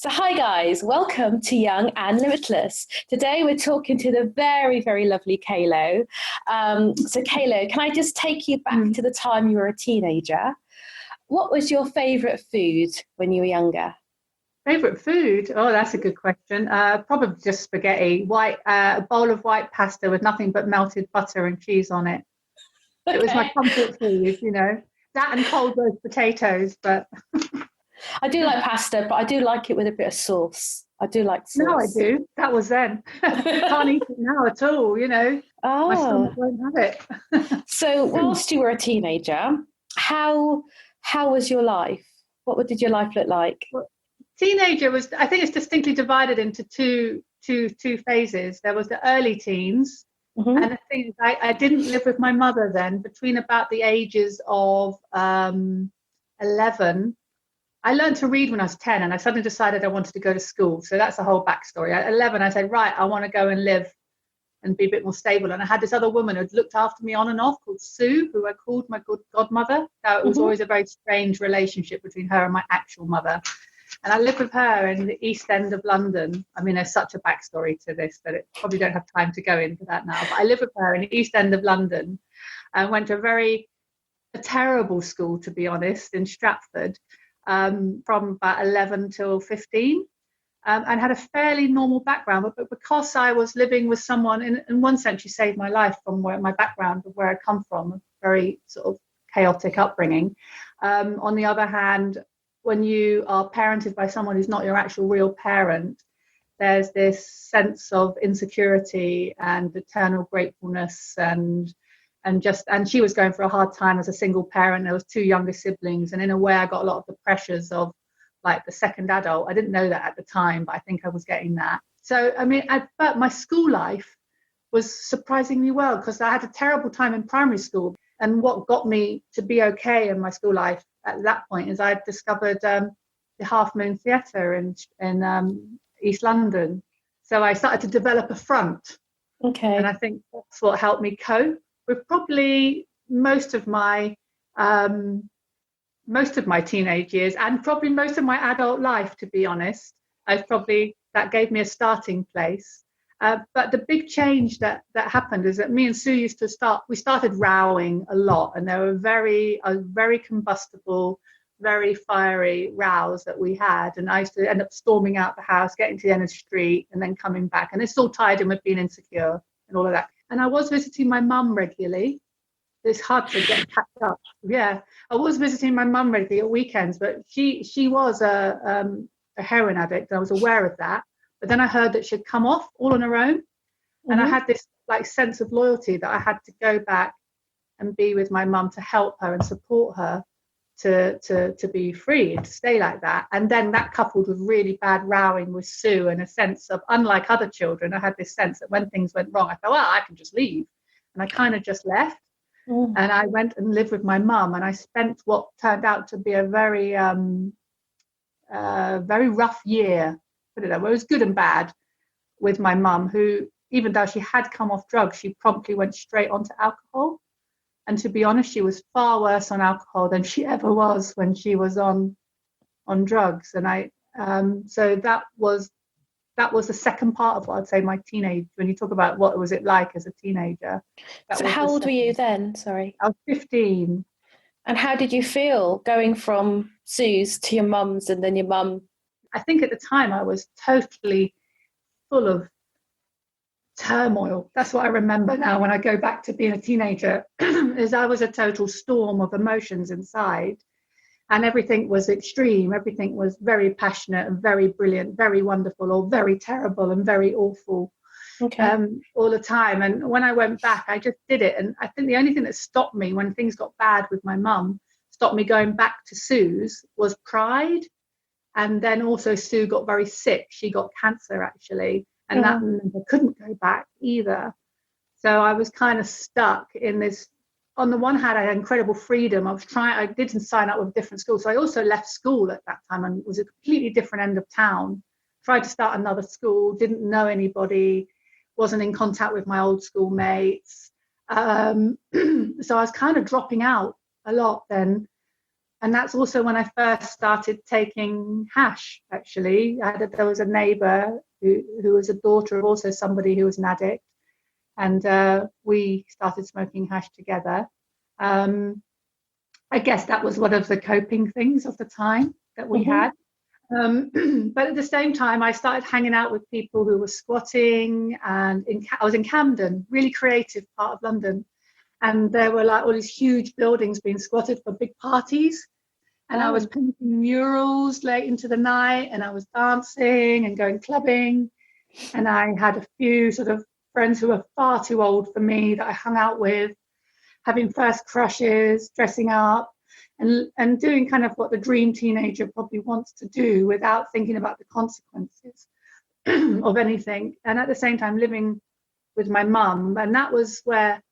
So, hi guys, welcome to Young and Limitless. Today we're talking to the very, very lovely Kalo. Kalo, can I just take you back to the time you were a teenager? What was your favourite food when you were younger? Favorite food? Oh, that's a good question. Probably just spaghetti, a bowl of white pasta with nothing but melted butter and cheese on it. It was my Okay. comfort food. That and cold roast potatoes. But I do like pasta, but I do like it with a bit of sauce. I do like now I sauce. do. That was then. Can't eat it now at all. My stomach Oh, won't have it. so whilst you were a teenager, how how was your life? Did your life look like? Well, teenager was, I think it's distinctly divided into two phases. There was the early teens. Hmm. And the thing is, I didn't live with my mother then. Between about the ages of 11, I learned to read when I was 10, and I suddenly decided I wanted to go to school. So that's the whole backstory. At 11, I said, right, I want to go and live and be a bit more stable. And I had this other woman who'd looked after me on and off called Sue, who I called my good godmother. Now, it was Hmm. always a very strange relationship between her and my actual mother. And I lived with her in the East End of London. I mean, there's such a backstory to this that it probably don't have time to go into that now. But I lived with her in the East End of London and went to a terrible school, to be honest, in Stratford, from about 11 till 15. And had a fairly normal background. But because I was living with someone, in one sense, she saved my life from my background of where I come from, a very sort of chaotic upbringing. On the other hand, when you are parented by someone who's not your actual real parent, there's this sense of insecurity and eternal gratefulness and she was going for a hard time as a single parent. There was two younger siblings, and in a way I got a lot of the pressures of like the second adult. I didn't know that at the time, but I think I was getting that. So I mean, but my school life was surprisingly well, because I had a terrible time in primary school. And what got me to be okay in my school life at that point is I discovered the Half Moon Theatre in East London. So I started to develop a front, and Okay. I think that's what helped me cope with probably um, most of my teenage years, and probably most of my adult life, to be honest. That gave me a starting place. But the big change that happened is that me and Sue we started rowing a lot, and there were very combustible, very fiery rows that we had. And I used to end up storming out the house, getting to the end of the street, and then coming back. And it's all tied in with being insecure and all of that. And I was visiting my mum regularly. It's hard to get packed up. Yeah, I was visiting my mum regularly at weekends, but she was a heroin addict. I was aware of that. But then I heard that she'd come off all on her own. And I Hmm. had this like sense of loyalty that I had to go back and be with my mum to help her and support her to be free and to stay like that. And then that coupled with really bad rowing with Sue, and a sense of, unlike other children, I had this sense that when things went wrong, I thought, well, I can just leave. And I kind of just left. Mm. And I went and lived with my mum, and I spent what turned out to be a very rough year. Put it that way. It was good and bad with my mum, who, even though she had come off drugs, she promptly went straight onto alcohol. And to be honest, she was far worse on alcohol than she ever was when she was on drugs. And so that was the second part of what I'd say my teenage. When you talk about what was it like as a teenager, that So was the how old were you second. then? Sorry. I was 15. And how did you feel going from Sue's to your mum's and then your mum? I think at the time I was totally full of turmoil. That's what I remember now when I go back to being a teenager, is I was a total storm of emotions inside, and everything was extreme. Everything was very passionate and very brilliant, very wonderful, or very terrible and very awful, Okay. all the time. And when I went back, I just did it. And I think the only thing that stopped me when things got bad with my mum, stopped me going back to Sue's, was pride. And then also Sue got very sick. She got cancer, actually, and that Mm. meant I couldn't go back either. So I was kind of stuck in this. On the one hand, I had incredible freedom. I didn't sign up with a different school. So I also left school at that time and was a completely different end of town. Tried to start another school, didn't know anybody, wasn't in contact with my old school mates. So I was kind of dropping out a lot then. And that's also when I first started taking hash, actually. There was a neighbour who was a daughter of also somebody who was an addict. And we started smoking hash together. I guess that was one of the coping things of the time that we had. But at the same time, I started hanging out with people who were squatting, and I was in Camden, really creative part of London. And there were like all these huge buildings being squatted for big parties. And I was painting murals late into the night, and I was dancing and going clubbing. And I had a few sort of friends who were far too old for me that I hung out with, having first crushes, dressing up, and doing kind of what the dream teenager probably wants to do without thinking about the consequences of anything. And at the same time, living with my mum. And that was where,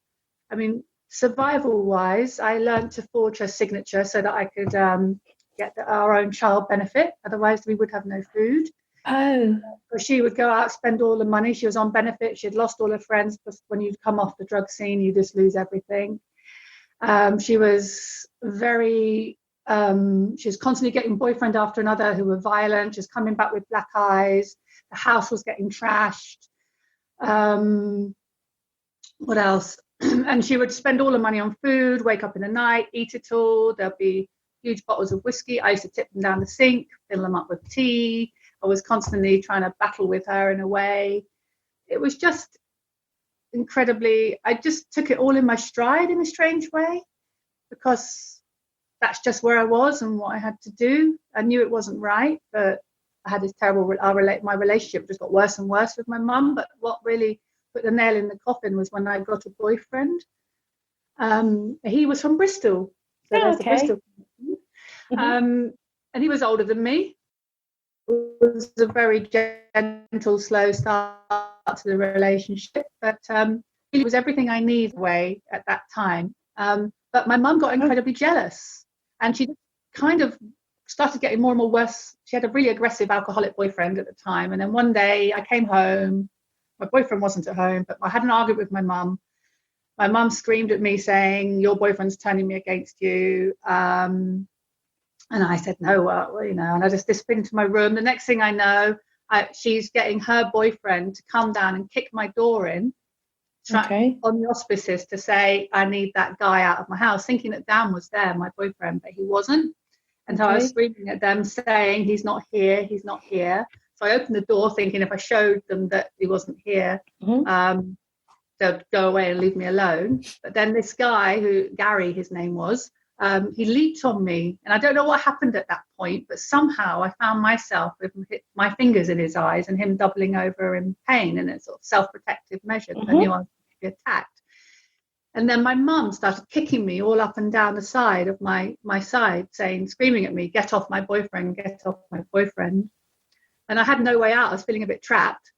I mean, survival-wise, I learned to forge her signature so that I could get our own child benefit. Otherwise, we would have no food. Oh. So she would go out, spend all the money. She was on benefit. She had lost all her friends, because when you come off the drug scene, you just lose everything. She was very, she was constantly getting boyfriend after another who were violent, just coming back with black eyes. The house was getting trashed. What else? And she would spend all the money on food, wake up in the night, eat it all. There'd be huge bottles of whiskey. I used to tip them down the sink, fill them up with tea. I was constantly trying to battle with her in a way. It was just incredibly, I just took it all in my stride in a strange way, because that's just where I was and what I had to do. I knew it wasn't right, but I had this terrible, my relationship just got worse and worse with my mum. But what really put the nail in the coffin was when I got a boyfriend. He was from Bristol. So there's the Bristol. And he was older than me. It was a very gentle, slow start to the relationship, but it was everything I needed away at that time. But my mum got incredibly jealous, and she kind of started getting more and more worse. She had a really aggressive alcoholic boyfriend at the time, and then one day I came home. My boyfriend wasn't at home, but I had an argument with my mum. My mum screamed at me saying, "Your boyfriend's turning me against you." And I said, "No, well, you know," and I just disappeared into my room. The next thing I know, she's getting her boyfriend to come down and kick my door in on the auspices to say, "I need that guy out of my house," thinking that Dan was there, my boyfriend, but he wasn't. And so I was screaming at them saying, "He's not here, he's not here." So I opened the door thinking if I showed them that he wasn't here, they'd go away and leave me alone. But then this guy, Gary, his name was, he leaped on me, and I don't know what happened at that point, but somehow I found myself with my fingers in his eyes and him doubling over in pain, in a sort of self-protective measure. I knew I was going to be attacked. And then my mum started kicking me all up and down the side of my side, screaming at me, "Get off my boyfriend, get off my boyfriend." And I had no way out. I was feeling a bit trapped.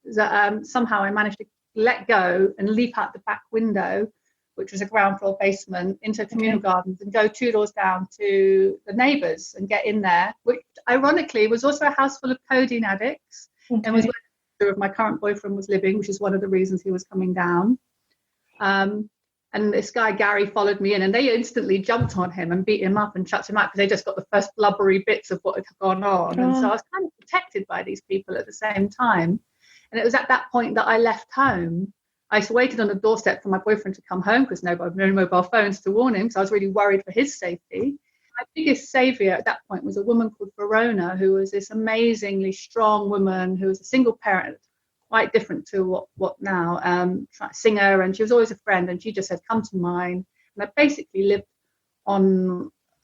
Somehow I managed to let go and leap out the back window, which was a ground floor basement, into communal gardens, and go 2 doors down to the neighbours and get in there, which ironically was also a house full of codeine addicts, and was where my current boyfriend was living, which is one of the reasons he was coming down. And this guy, Gary, followed me in, and they instantly jumped on him and beat him up and chucked him out, because they just got the first blubbery bits of what had gone on. And so I was kind of protected by these people at the same time. And it was at that point that I left home. I waited on the doorstep for my boyfriend to come home, because no mobile phones to warn him, so I was really worried for his safety. My biggest saviour at that point was a woman called Verona, who was this amazingly strong woman who was a single parent, quite different to what now, singer, and she was always a friend, and she just said, "Come to mine." And I basically lived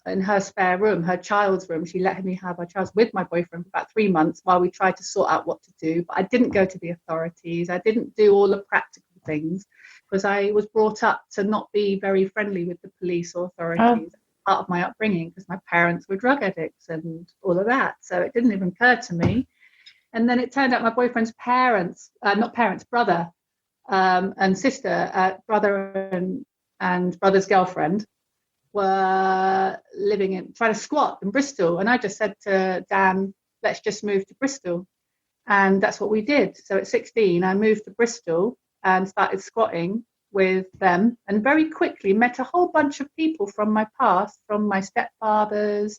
in her spare room, her child's room. She let me have her child with my boyfriend for about 3 months while we tried to sort out what to do. But I didn't go to the authorities. I didn't do all the practical things, because I was brought up to not be very friendly with the police or authorities. Part of my upbringing, because my parents were drug addicts and all of that. So it didn't even occur to me. And then it turned out my boyfriend's brother and sister, brother and brother's girlfriend, were trying to squat in Bristol. And I just said to Dan, "Let's just move to Bristol." And that's what we did. So at 16, I moved to Bristol and started squatting with them, and very quickly met a whole bunch of people from my past, from my stepfathers,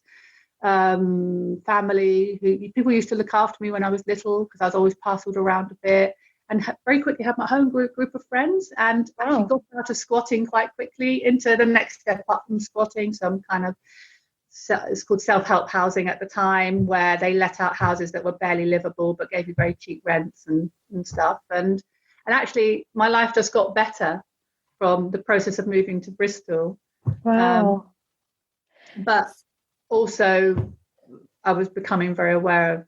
family, people used to look after me when I was little because I was always parceled around a bit, and very quickly had my own group of friends, and actually got out of squatting quite quickly into the next step up from squatting, some kind of, it's called self-help housing at the time, where they let out houses that were barely livable but gave you very cheap rents and stuff. And actually my life just got better from the process of moving to Bristol. Wow. But also I was becoming very aware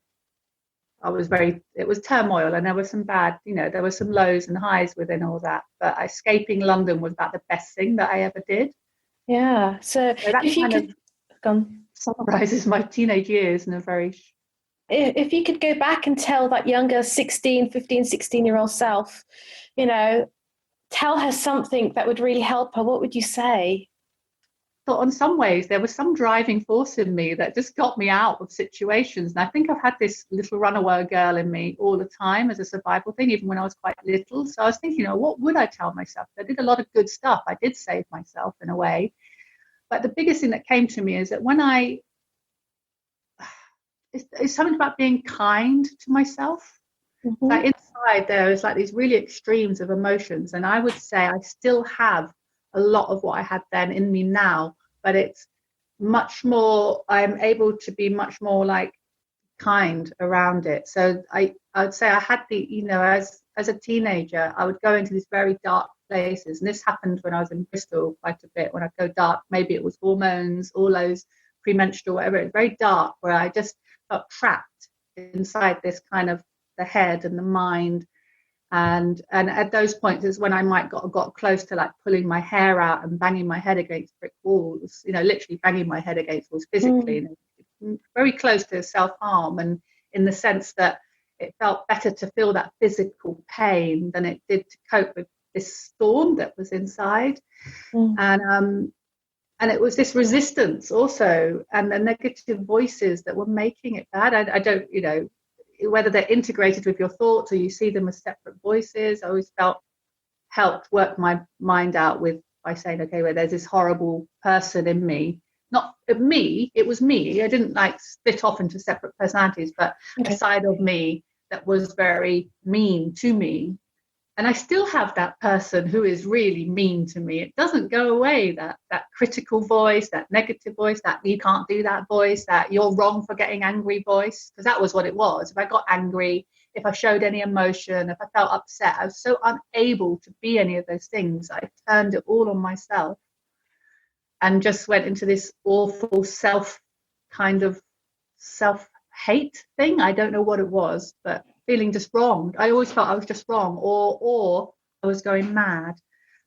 of, it was turmoil, and there was some bad, there were some lows and highs within all that. But escaping London was about the best thing that I ever did. Yeah. So that if you kind could of summarizes my teenage years in a very... If you could go back and tell that younger 16-year-old self, tell her something that would really help her, what would you say? Thought in some ways there was some driving force in me that just got me out of situations. And I think I've had this little runaway girl in me all the time as a survival thing, even when I was quite little. So I was thinking, what would I tell myself? I did a lot of good stuff. I did save myself in a way. But the biggest thing that came to me is that when it's something about being kind to myself. Mm-hmm. Like inside there is like these really extremes of emotions. And I would say I still have a lot of what I had then in me now, but it's much more, I'm able to be much more like kind around it. So I would say I had as a teenager, I would go into these very dark places. And this happened when I was in Bristol quite a bit, when I'd go dark. Maybe it was hormones, all those premenstrual, whatever. It was very dark, where I just felt trapped inside this kind of the head and the mind. And at those points is when I might got close to like pulling my hair out and banging my head against brick walls, literally banging my head against walls physically, very close to self-harm, and in the sense that it felt better to feel that physical pain than it did to cope with this storm that was inside. And it was this resistance also, and the negative voices that were making it bad. I don't, whether they're integrated with your thoughts or you see them as separate voices. I always helped work my mind out by saying, okay, well, there's this horrible person in me. Not me, it was me. I didn't like split off into separate personalities, but a side of me that was very mean to me. And I still have that person who is really mean to me. It doesn't go away, that critical voice, that negative voice, that you can't do that voice, that you're wrong for getting angry voice, because that was what it was. If I got angry, if I showed any emotion, if I felt upset, I was so unable to be any of those things. I turned it all on myself and just went into this awful self-hate thing. I don't know what it was, but feeling just wrong. I always felt I was just wrong, or I was going mad,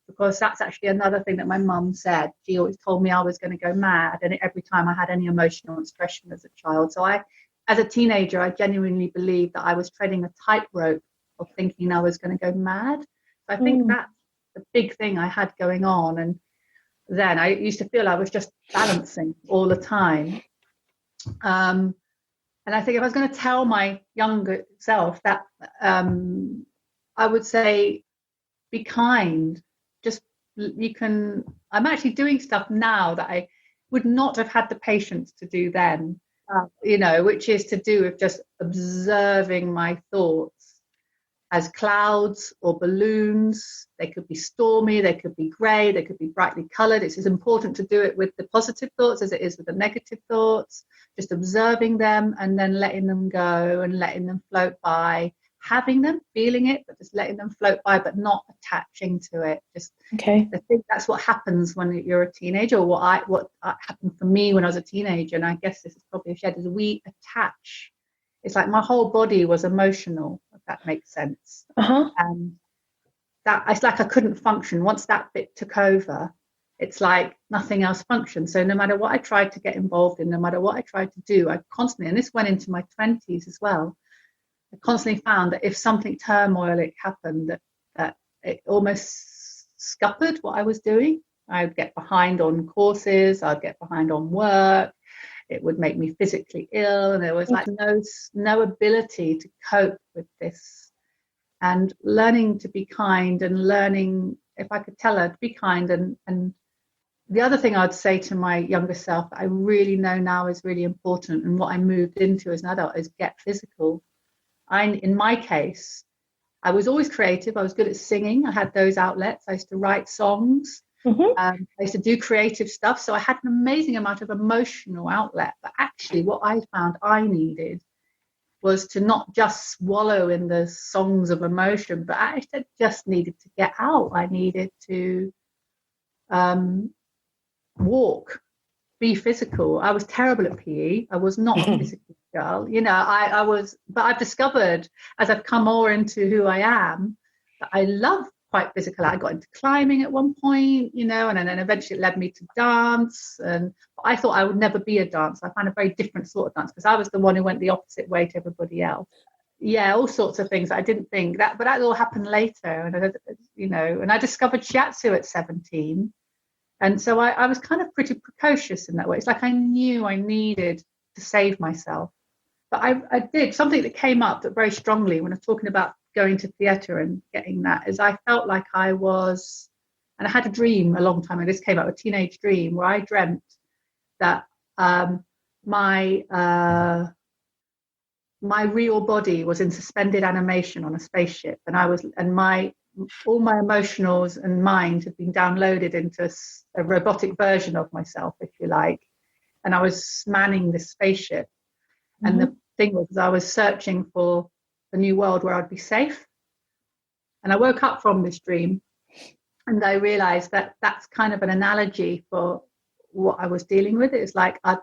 because that's actually another thing that my mum said. She always told me I was going to go mad, and every time I had any emotional expression as a child. So as a teenager, I genuinely believed that I was treading a tightrope of thinking I was going to go mad. So I think that's the big thing I had going on. And then I used to feel I was just balancing all the time. And I think if I was going to tell my younger self that, I would say, be kind. Just, I'm actually doing stuff now that I would not have had the patience to do then, which is to do with just observing my thoughts as clouds or balloons. They could be stormy, they could be grey, they could be brightly coloured. It's as important to do it with the positive thoughts as it is with the negative thoughts. Just observing them and then letting them go and letting them float by, having them, feeling it, but just letting them float by, but not attaching to it. I think that's what happens when you're a teenager, or what happened for me when I was a teenager. And I guess this is probably a shed, is we attach. It's like my whole body was emotional, if that makes sense. And that it's like I couldn't function. Once that bit took over, it's like nothing else functioned. So no matter what I tried to get involved in, no matter what I tried to do, I constantly, and this went into my 20s as well, I constantly found that if something turmoilic happened, that it almost scuppered what I was doing. I would get behind on courses, I'd get behind on work. It would make me physically ill, and there was like no ability to cope with this. And learning to be kind and learning if I could tell her to be kind. And the other thing I'd say to my younger self that I really know now is really important, and what I moved into as an adult, is get physical. In my case, I was always creative. I was good at singing. I had those outlets. I used to write songs. I used to do creative stuff. So I had an amazing amount of emotional outlet. But actually, what I found I needed was to not just swallow in the songs of emotion, but I just needed to get out. I needed to walk, be physical. I was terrible at PE. I was not a physical girl. I was, but I've discovered as I've come more into who I am, that I love quite physical. I got into climbing at one point, and then eventually it led me to dance. And I thought I would never be a dancer. I found a very different sort of dance because I was the one who went the opposite way to everybody else. Yeah, all sorts of things. I didn't think that, but that all happened later. And I discovered shiatsu at 17. And so I was kind of pretty precocious in that way. It's like I knew I needed to save myself. But I did something that came up that very strongly when I'm talking about going to theatre and getting that, is I felt like I was, and I had a dream a long time ago, this came up, a teenage dream, where I dreamt that my real body was in suspended animation on a spaceship, and all my emotionals and mind had been downloaded into a robotic version of myself, if you like, and I was manning this spaceship. And the thing was, I was searching for a new world where I'd be safe. And I woke up from this dream and I realized that that's kind of an analogy for what I was dealing with. It's like I'd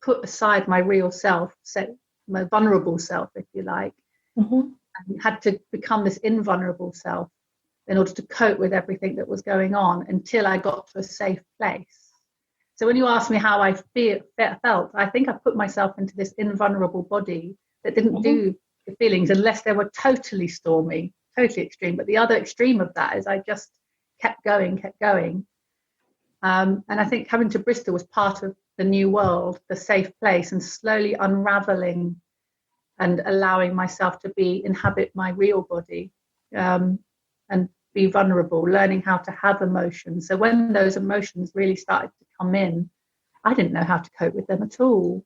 put aside my real self, my vulnerable self, if you like, and had to become this invulnerable self in order to cope with everything that was going on until I got to a safe place. So when you ask me how I felt, I think I put myself into this invulnerable body that didn't do the feelings unless they were totally stormy, totally extreme. But the other extreme of that is I just kept going. And I think coming to Bristol was part of the new world, the safe place, and slowly unraveling and allowing myself to inhabit my real body and be vulnerable, learning how to have emotions. So when those emotions really started to come in, I didn't know how to cope with them at all.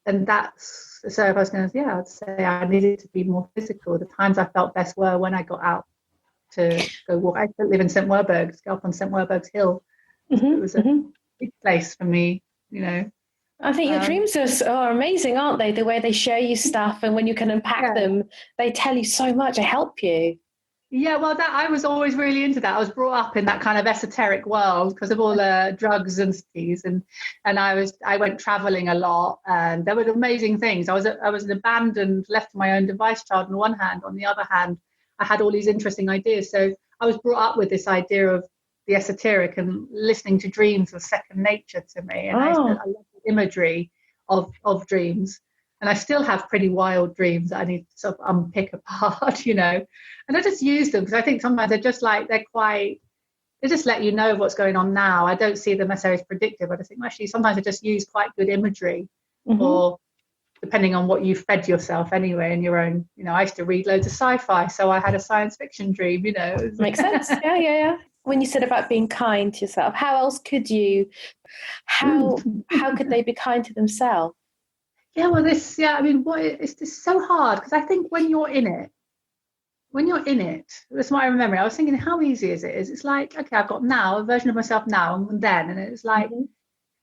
And that's, so if I was going to, I'd say I needed to be more physical. The times I felt best were when I got out to go walk. I live in St. Werburgh's, go up on St. Werburgh's Hill. It was a big place for me, I think your dreams are amazing, aren't they? The way they show you stuff, and when you can unpack them, they tell you so much, they help you. Yeah, well, I was always really into that. I was brought up in that kind of esoteric world because of all the drugs and skis, and I went traveling a lot, and there were amazing things. I was an abandoned, left to my own device child on one hand. On the other hand, I had all these interesting ideas. So I was brought up with this idea of the esoteric, and listening to dreams was second nature to me. And I love the imagery of dreams. And I still have pretty wild dreams that I need to sort of unpick apart, and I just use them because I think sometimes they're just like, they just let you know what's going on now. I don't see them necessarily as predictive. I just think, actually, sometimes I just use quite good imagery, or depending on what you fed yourself anyway in your own, I used to read loads of sci-fi, so I had a science fiction dream, Makes sense. Yeah. When you said about being kind to yourself, how else could you, how could they be kind to themselves? Yeah, well, it's just so hard because I think when you're in it, that's what I remember. I was thinking, how easy is it? It's like, okay, I've got now a version of myself now and then, and it's like,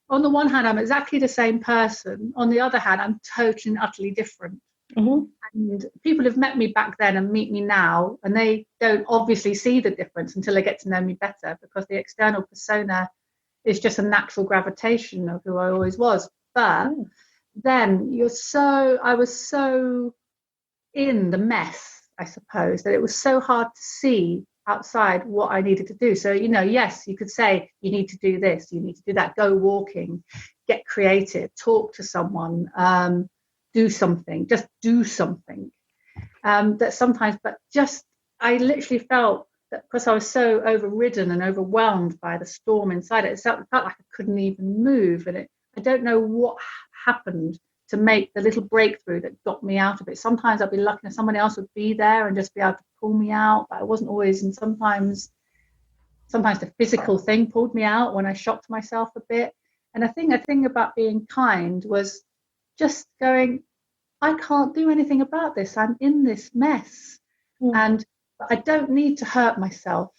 on the one hand, I'm exactly the same person. On the other hand, I'm totally and utterly different. And people have met me back then and meet me now, and they don't obviously see the difference until they get to know me better, because the external persona is just a natural gravitation of who I always was. But then I was so in the mess, I suppose, that it was so hard to see outside what I needed to do. So, yes, you could say you need to do this, you need to do that, go walking, get creative, talk to someone, do something, just do something. That sometimes, but just, I literally felt that because I was so overridden and overwhelmed by the storm inside it felt like I couldn't even move. And I don't know what happened to make the little breakthrough that got me out of it. Sometimes I'd be lucky if someone else would be there and just be able to pull me out, but I wasn't always. And sometimes sometimes the physical thing pulled me out when I shocked myself a bit. And I think a thing about being kind was just going, I can't do anything about this. I'm in this mess. And I don't need to hurt myself.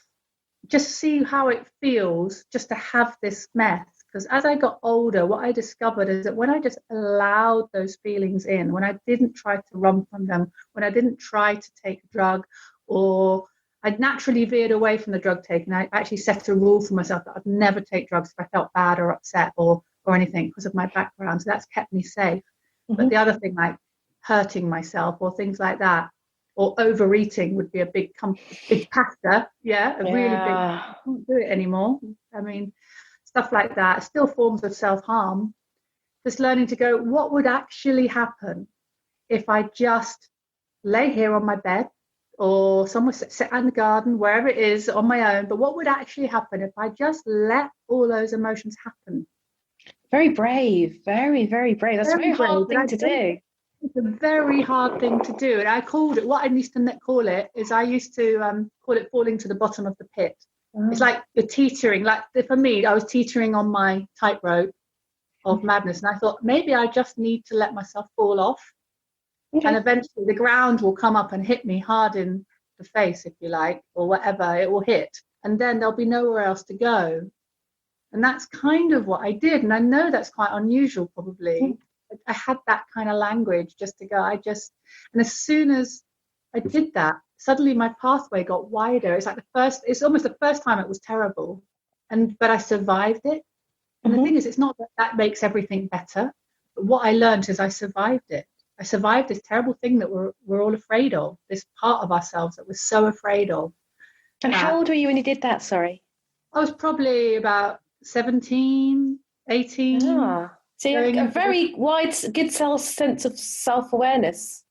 Just see how it feels just to have this mess. Because as I got older, what I discovered is that when I just allowed those feelings in, when I didn't try to run from them, when I didn't try to take a drug, or I'd naturally veered away from the drug taking, I actually set a rule for myself that I'd never take drugs if I felt bad or upset or anything because of my background. So that's kept me safe. But the other thing, like hurting myself or things like that, or overeating would be a big pasta. Yeah, really big. I can't do it anymore. I mean, stuff like that, still forms of self-harm. Just learning to go, what would actually happen if I just lay here on my bed or somewhere, sit in the garden, wherever it is, on my own, but what would actually happen if I just let all those emotions happen? Very brave, very, very brave. That's a very hard thing to do. It's a very hard thing to do. And I called it, what I used to call it is I used to call it falling to the bottom of the pit. It's like you're teetering. Like for me, I was teetering on my tightrope of madness. And I thought, maybe I just need to let myself fall off. Okay. And eventually the ground will come up and hit me hard in the face, if you like, or whatever it will hit. And then there'll be nowhere else to go. And that's kind of what I did. And I know that's quite unusual, probably. I had that kind of language just to go. And as soon as I did that, suddenly my pathway got wider. It's almost the first time it was terrible. But I survived it. And the thing is, it's not that makes everything better. But what I learned is I survived it. I survived this terrible thing that we're all afraid of, this part of ourselves that we're so afraid of. And how old were you when you did that? Sorry. I was probably about 17, 18. So you have a very wide, good sense of self-awareness.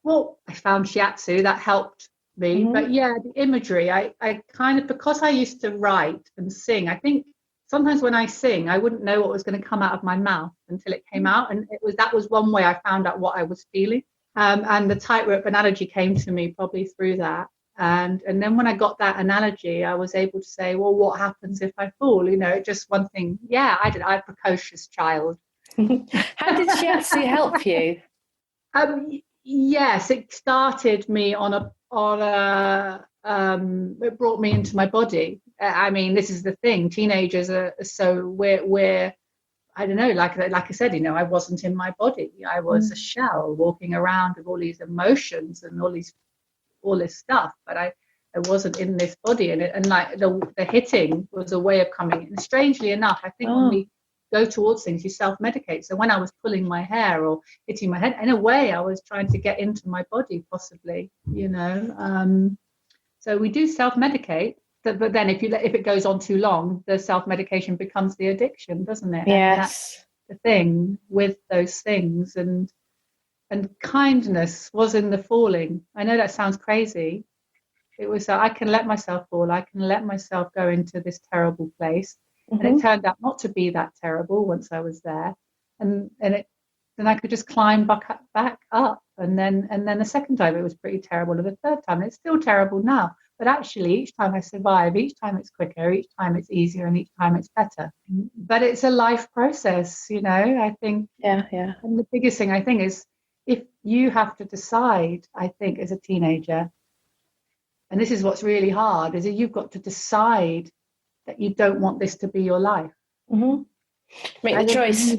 Well, I found shiatsu, that helped me. But yeah, the imagery, I kind of, because I used to write and sing, I think sometimes when I sing, I wouldn't know what was going to come out of my mouth until it came out. And that was one way I found out what I was feeling. And the tightrope analogy came to me probably through that. And then when I got that analogy, I was able to say, well, what happens if I fall? Just one thing. Yeah, I did. I'm a precocious child. How did shiatsu help you? Yes, it started me it brought me into my body. I mean, this is the thing. Teenagers are so we're I don't know, like I said, I wasn't in my body. I was a shell walking around with all these emotions and all this stuff, but I wasn't in this body. And like the hitting was a way of coming in. And strangely enough, I think when we go towards things, you self-medicate. So when I was pulling my hair or hitting my head, in a way I was trying to get into my body, possibly, so we do self-medicate, but then if it goes on too long, the self-medication becomes the addiction, doesn't it? Yes. And that's the thing with those things. And kindness was in the falling. I know that sounds crazy. It was I can let myself fall. I can let myself go into this terrible place. And it turned out not to be that terrible once I was there. And then I could just climb back up. And then the second time it was pretty terrible. And the third time it's still terrible now. But actually each time I survive, each time it's quicker, each time it's easier, and each time it's better. But it's a life process, I think. Yeah. And the biggest thing I think is if you have to decide, I think, as a teenager, and this is what's really hard, is that you've got to decide that you don't want this to be your life. Make the choice.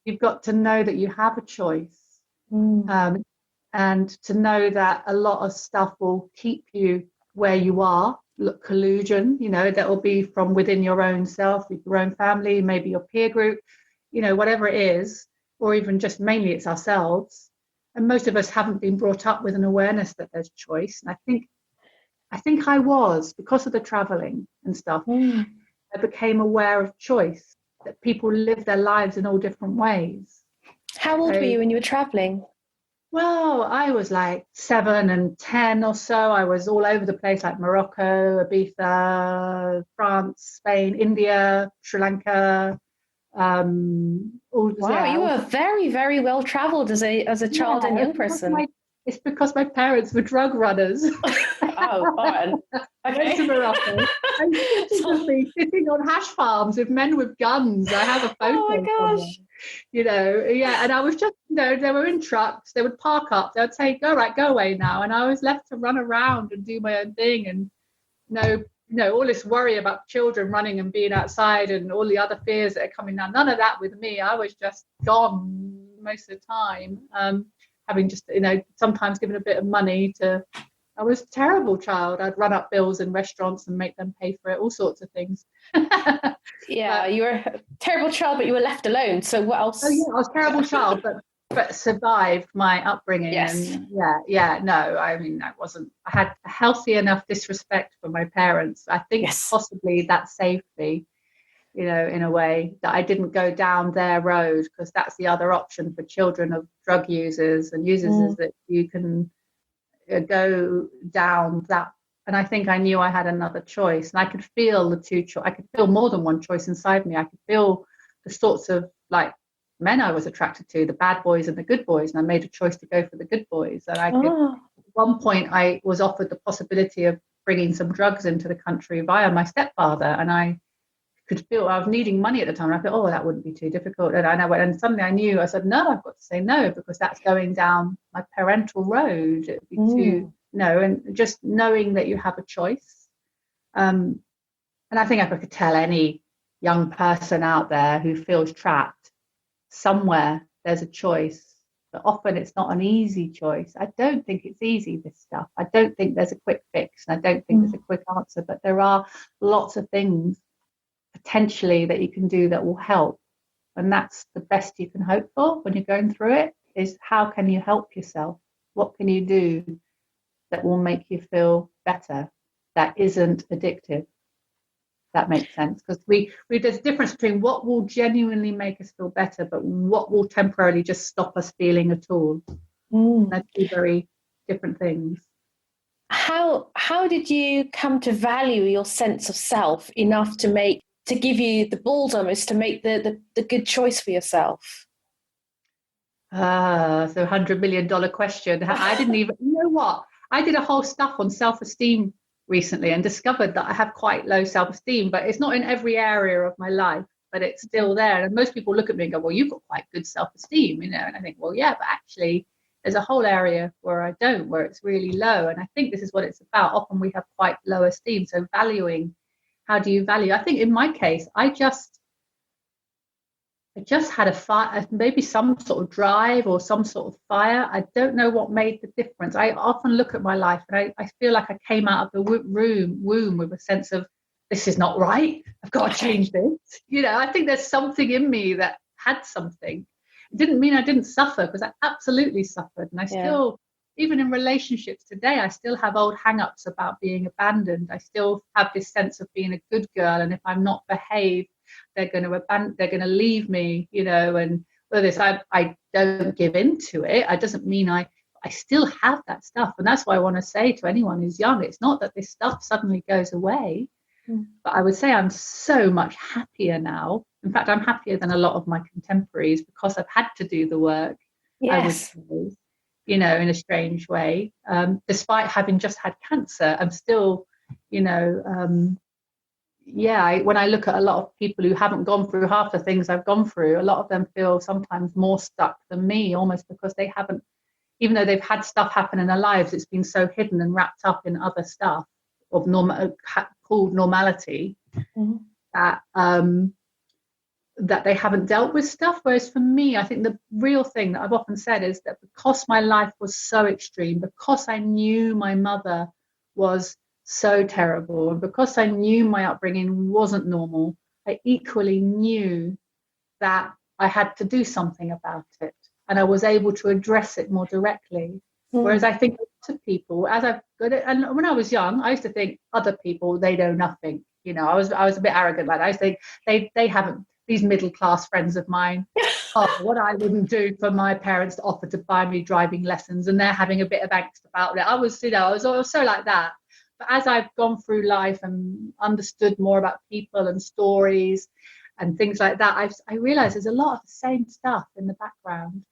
You've got to know that you have a choice, and to know that a lot of stuff will keep you where you are. Look, collusion, that will be from within your own self, your own family, maybe your peer group, whatever it is, or even just mainly it's ourselves. And most of us haven't been brought up with an awareness that there's choice. And I think I was, because of the traveling and stuff, I became aware of choice, that people live their lives in all different ways. How old were you when you were traveling? Well, I was like 7 and 10 or so. I was all over the place, like Morocco, Ibiza, France, Spain, India, Sri Lanka. You were very, very well traveled as a child and young person. It's because my parents were drug runners. Oh, fine. I went to Morocco. And pictures of me sitting on hash farms with men with guns. I have a photo. Oh my gosh. And I was just, they were in trucks. They would park up. They would say, go away now. And I was left to run around and do my own thing. And all this worry about children running and being outside and all the other fears that are coming down. None of that with me. I was just gone most of the time. Having just, sometimes given a bit of money to, I was a terrible child. I'd run up bills in restaurants and make them pay for it, all sorts of things. Yeah, you were a terrible child, but you were left alone. So what else? Oh yeah, I was a terrible child, but survived my upbringing. Yes. And I had a healthy enough disrespect for my parents. I think possibly that saved me, in a way, that I didn't go down their road, because that's the other option for children of drug users and users is that you can go down that. And I think I knew I had another choice, and I could feel I could feel more than one choice inside me. I could feel the sorts of men I was attracted to, the bad boys and the good boys, and I made a choice to go for the good boys. And at one point I was offered the possibility of bringing some drugs into the country via my stepfather, and I could feel I was needing money at the time. And I thought, that wouldn't be too difficult. And suddenly I knew, I said, no, I've got to say no, because that's going down my parental road. It would be too, and just knowing that you have a choice. And I think I could tell any young person out there who feels trapped, somewhere there's a choice, but often it's not an easy choice. I don't think it's easy, this stuff. I don't think there's a quick fix, and I don't think there's a quick answer, but there are lots of things potentially that you can do that will help. And that's the best you can hope for when you're going through it, is how can you help yourself? What can you do that will make you feel better, that isn't addictive? That makes sense, because there's a difference between what will genuinely make us feel better, but what will temporarily just stop us feeling at all. They're two very different things. How did you come to value your sense of self enough to give you the balls almost to make the good choice for yourself? So $100 million question. I didn't even, I did a whole stuff on self-esteem recently and discovered that I have quite low self-esteem, but it's not in every area of my life, but it's still there. And most people look at me and go, well, you've got quite good self-esteem, and I think, well, yeah, but actually there's a whole area where I don't, where it's really low. And I think this is what it's about. Often we have quite low esteem. So valuing, how do you value? I think in my case, I just had a fire, maybe some sort of drive or some sort of fire. I don't know what made the difference. I often look at my life and I feel like I came out of the womb with a sense of, this is not right. I've got to change this. I think there's something in me that had something. It didn't mean I didn't suffer, because I absolutely suffered. And I still, even in relationships today, I still have old hang-ups about being abandoned. I still have this sense of being a good girl, and if I'm not behaved, they're going to leave me, and whether this, I don't give in to it. It doesn't mean I still have that stuff. And that's why I want to say to anyone who's young, it's not that this stuff suddenly goes away, but I would say I'm so much happier now. In fact, I'm happier than a lot of my contemporaries, because I've had to do the work. Yes. I would say, in a strange way, despite having just had cancer. I'm still, when I look at a lot of people who haven't gone through half the things I've gone through, a lot of them feel sometimes more stuck than me, almost because they haven't, even though they've had stuff happen in their lives, it's been so hidden and wrapped up in other stuff of called normality, that they haven't dealt with stuff. Whereas for me, I think the real thing that I've often said is that because my life was so extreme, because I knew my mother was so terrible, and because I knew my upbringing wasn't normal, I equally knew that I had to do something about it, and I was able to address it more directly. Whereas I think to people, as I've got it, and when I was young, I used to think other people, they know nothing. I was a bit arrogant like that. I used to think they haven't, these middle class friends of mine, what I wouldn't do for my parents to offer to buy me driving lessons, and they're having a bit of angst about it. I was so like that. But as I've gone through life and understood more about people and stories and things like that, I realized there's a lot of the same stuff in the background.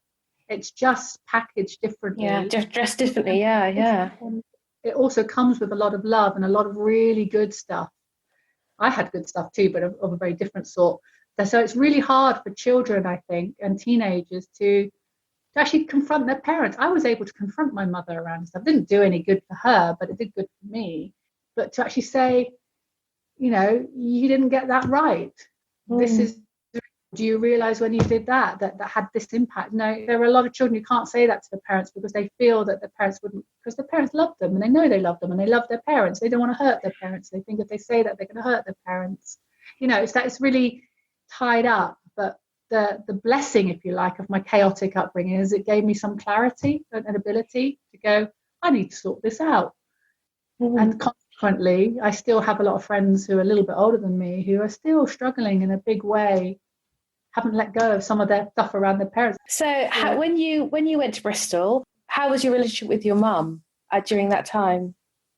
It's just packaged differently. Yeah, just dressed differently. Yeah. it also comes with a lot of love and a lot of really good stuff. I had good stuff too, but of a very different sort. So it's really hard for children, I think, and teenagers to actually confront their parents. I was able to confront my mother around stuff. It didn't do any good for her, but it did good for me. But to actually say, you know, you didn't get that right. This is, do you realize when you did that had this impact? No, there are a lot of children who can't say that to their parents because they feel that their parents wouldn't, because their parents love them and they know they love them and they love their parents. They don't want to hurt their parents. They think if they say that, they're going to hurt their parents. You know, it's really tied up. But the blessing, if you like, of my chaotic upbringing is it gave me some clarity and an ability to go, I need to sort this out. And consequently, I still have a lot of friends who are a little bit older than me who are still struggling in a big way, haven't let go of some of their stuff around their parents. So when you went to Bristol, how was your relationship with your mum during that time?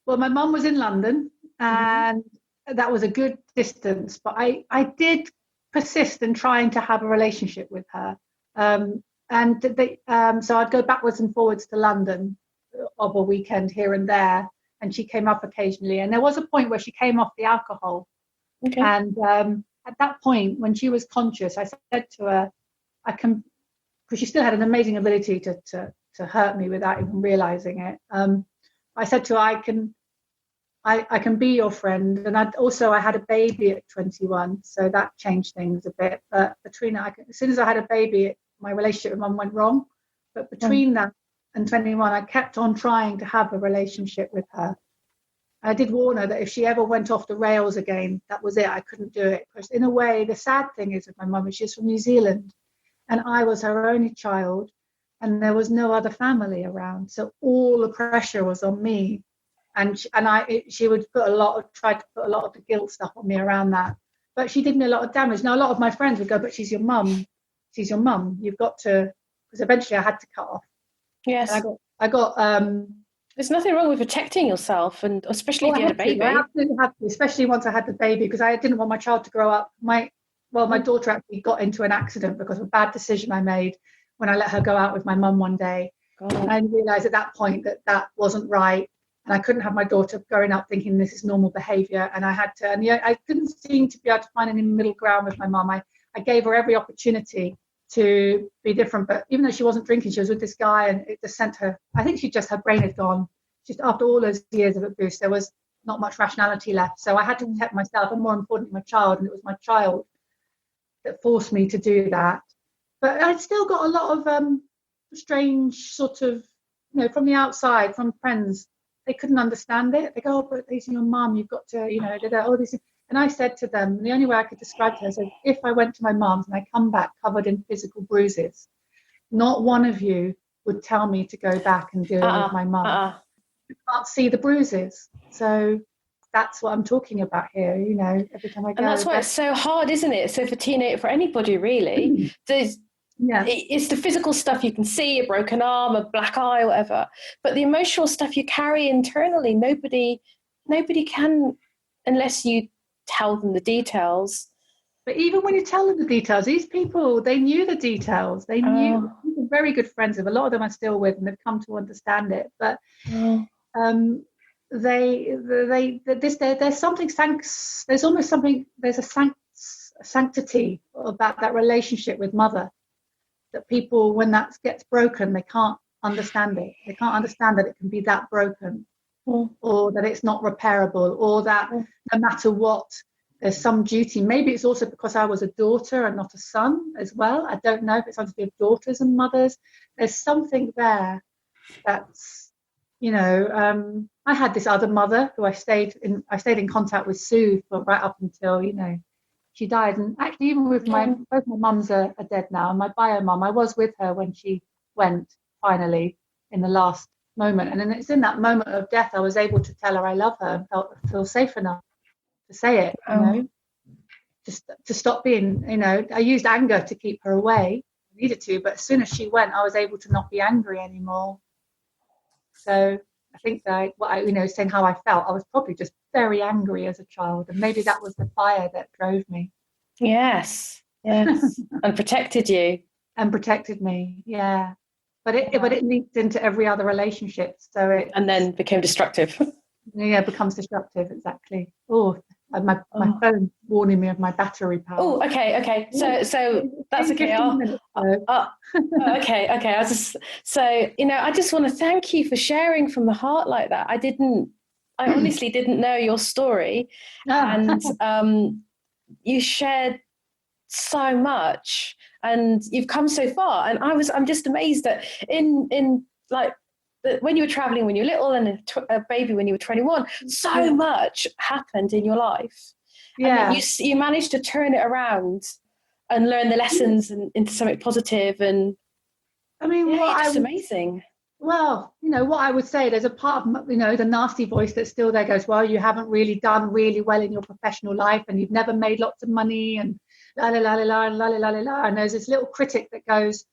Well, my mum was in London and that was a good distance, but I did persist in trying to have a relationship with her. So I'd go backwards and forwards to London of a weekend here and there, and she came up occasionally. And there was a point where she came off the alcohol. Okay. And at that point, when she was conscious, I said to her, I can, because she still had an amazing ability to hurt me without even realizing it. I said to her, I can be your friend. And I had a baby at 21, so that changed things a bit. But between that, as soon as I had a baby, my relationship with mum went wrong. But between that and 21, I kept on trying to have a relationship with her. I did warn her that if she ever went off the rails again, that was it. I couldn't do it. Because in a way, the sad thing is with my mum, she's from New Zealand, and I was her only child, and there was no other family around. So all the pressure was on me. And she would try to put a lot of the guilt stuff on me around that. But she did me a lot of damage. Now, a lot of my friends would go, but she's your mum. She's your mum. You've got to, because eventually I had to cut off. Yes. And I got there's nothing wrong with protecting yourself, and especially if you had a baby. I absolutely had to, especially once I had the baby, because I didn't want my child to grow up. My daughter actually got into an accident because of a bad decision I made when I let her go out with my mum one day. God. I realised at that point that wasn't right. And I couldn't have my daughter growing up thinking this is normal behaviour. And I had to, and I couldn't seem to be able to find any middle ground with my mum. I gave her every opportunity to be different. But even though she wasn't drinking, she was with this guy, and it just sent her, I think her brain had gone. Just after all those years of abuse, there was not much rationality left. So I had to protect myself, and more importantly, my child. And it was my child that forced me to do that. But I'd still got a lot of strange sort of, from the outside, from friends. They couldn't understand it. They go, oh, but these are your mum. You've got to, all these. And I said to them, the only way I could describe to her, I said, if I went to my mum's and I come back covered in physical bruises, not one of you would tell me to go back and deal with my mum. You can't see the bruises. So that's what I'm talking about here, every time I go. And that's why it's so hard, isn't it? So for anybody really, it's the physical stuff you can see, a broken arm, a black eye, whatever. But the emotional stuff you carry internally, nobody can, unless you tell them the details. But even when you tell them the details, these people, they knew the details. They knew. We're very good friends with. A lot of them I'm still with, and they've come to understand it. But there's something. There's almost something. There's a sanctity about that relationship with mother. That people, when that gets broken, they can't understand it. They can't understand that it can be that broken, or that it's not repairable, or that no matter what, there's some duty. Maybe it's also because I was a daughter and not a son as well. I don't know if it's something to do with daughters and mothers. There's something there that's, I had this other mother who I stayed in contact with, Sue, for right up until, she died. And actually, even with both my mums are dead now, and my bio mum, I was with her when she went finally in the last moment. And then it's in that moment of death I was able to tell her I love her and feel safe enough to say it, just to stop being, I used anger to keep her away. I needed to, but as soon as she went, I was able to not be angry anymore. So I think that saying how I felt, I was probably just very angry as a child, and maybe that was the fire that drove me. Yes, and protected you. And protected me, yeah. but it leaks into every other relationship. So and then became destructive. Yeah, it becomes destructive. Exactly. Oh, my phone warning me of my battery power. Oh, okay. So that's okay. Okay. I was I just want to thank you for sharing from the heart like that. I honestly didn't know your story, and you shared so much, and you've come so far. And I'm just amazed that in like when you were traveling when you were little and a baby when you were 21, so much happened in your life. Yeah. And you managed to turn it around and learn the lessons into something positive. And I mean, it's amazing. Well, what I would say, there's a part of, the nasty voice that's still there goes, well, you haven't really done really well in your professional life and you've never made lots of money and la la la la la la la la la. And there's this little critic that goes,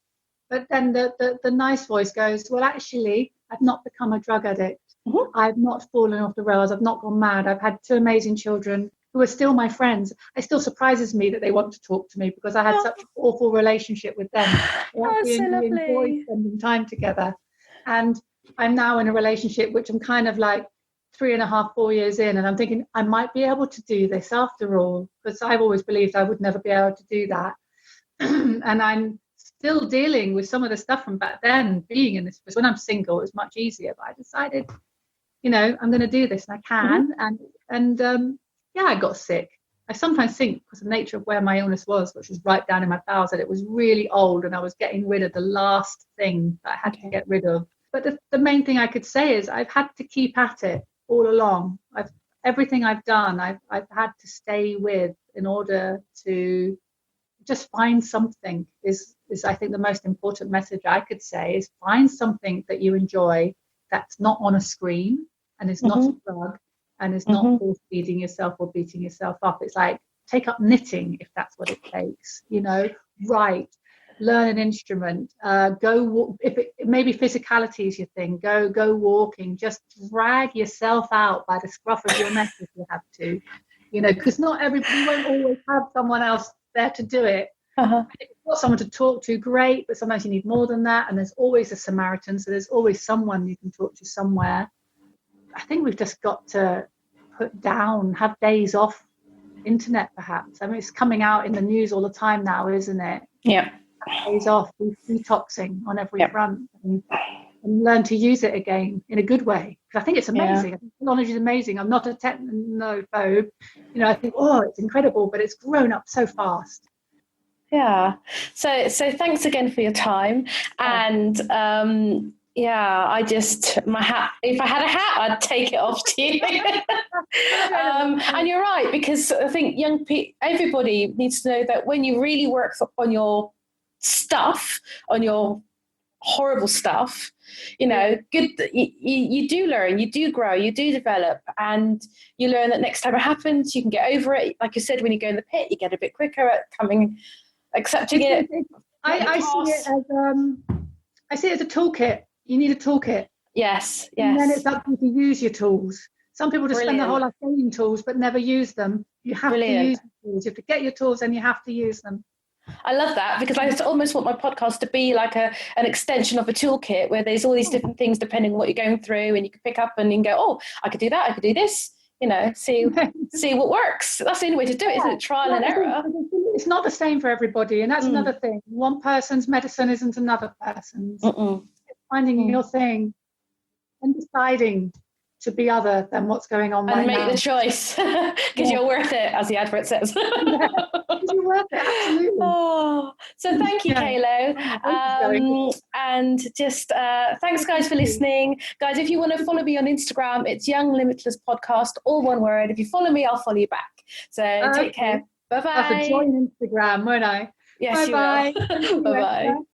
but then the nice voice goes, well, actually, I've not become a drug addict. Mm-hmm. I've not fallen off the rails. I've not gone mad. I've had 2 amazing children who are still my friends. It still surprises me that they want to talk to me because I had such an awful relationship with them. We enjoy spending time together. And I'm now in a relationship which I'm kind of like 3.5, 4 years in, and I'm thinking I might be able to do this after all, because I've always believed I would never be able to do that. And I'm still dealing with some of the stuff from back then, being in this, because when I'm single it was much easier, but I decided, I'm going to do this, and I can. Mm-hmm. I got sick. I sometimes think, because of the nature of where my illness was, which was right down in my bowels, that it was really old and I was getting rid of the last thing that I had to get rid of. But the main thing I could say is I've had to keep at it all along. Everything I've done, I've had to stay with in order to just find something is I think the most important message I could say is find something that you enjoy that's not on a screen and is not a drug and is not force feeding yourself or beating yourself up. It's like, take up knitting if that's what it takes, write, learn an instrument, go walk. Maybe physicality is your thing, go walking, just drag yourself out by the scruff of your neck if you have to, because not everybody won't always have someone else there to do it. If you've got someone to talk to, great, but sometimes you need more than that, and there's always a Samaritan, so there's always someone you can talk to somewhere. I think we've just got to have days off internet, perhaps. I mean, it's coming out in the news all the time now, isn't it? Yeah. Days off, detoxing on every front, and learn to use it again in a good way. Because I think it's amazing. I think technology is amazing. I'm not a technophobe. I think, it's incredible, but it's grown up so fast. Yeah. So thanks again for your time. And I just, my hat, if I had a hat, I'd take it off to you. And you're right, because I think everybody needs to know that when you really work on your stuff, on your horrible stuff, good, you do learn, you do grow, you do develop, and you learn that next time it happens, you can get over it. Like you said, when you go in the pit, you get a bit quicker at accepting it. I see it as a toolkit. You need a toolkit. Yes. And then it's up to you to use your tools. Some people just spend their whole life getting tools but never use them. You have to use the tools. You have to get your tools and you have to use them. I love that, because I almost want my podcast to be like an extension of a toolkit where there's all these different things depending on what you're going through, and you can pick up and you can go, oh, I could do that, I could do this, see what works. That's the only way to do it, isn't it? Trial and error. It's not the same for everybody, and that's another thing. One person's medicine isn't another person's. It's finding your thing and deciding to be other than what's going on right now. And make the choice, because you're worth it, as the advert says. You're worth it, absolutely. So thank you, Kaylo. And just thanks, guys, for listening. Guys, if you want to follow me on Instagram, it's Young Limitless Podcast, all one word. If you follow me, I'll follow you back. So take care. Bye-bye. I'll have to join Instagram, won't I? Yes, bye-bye. You will. Bye-bye.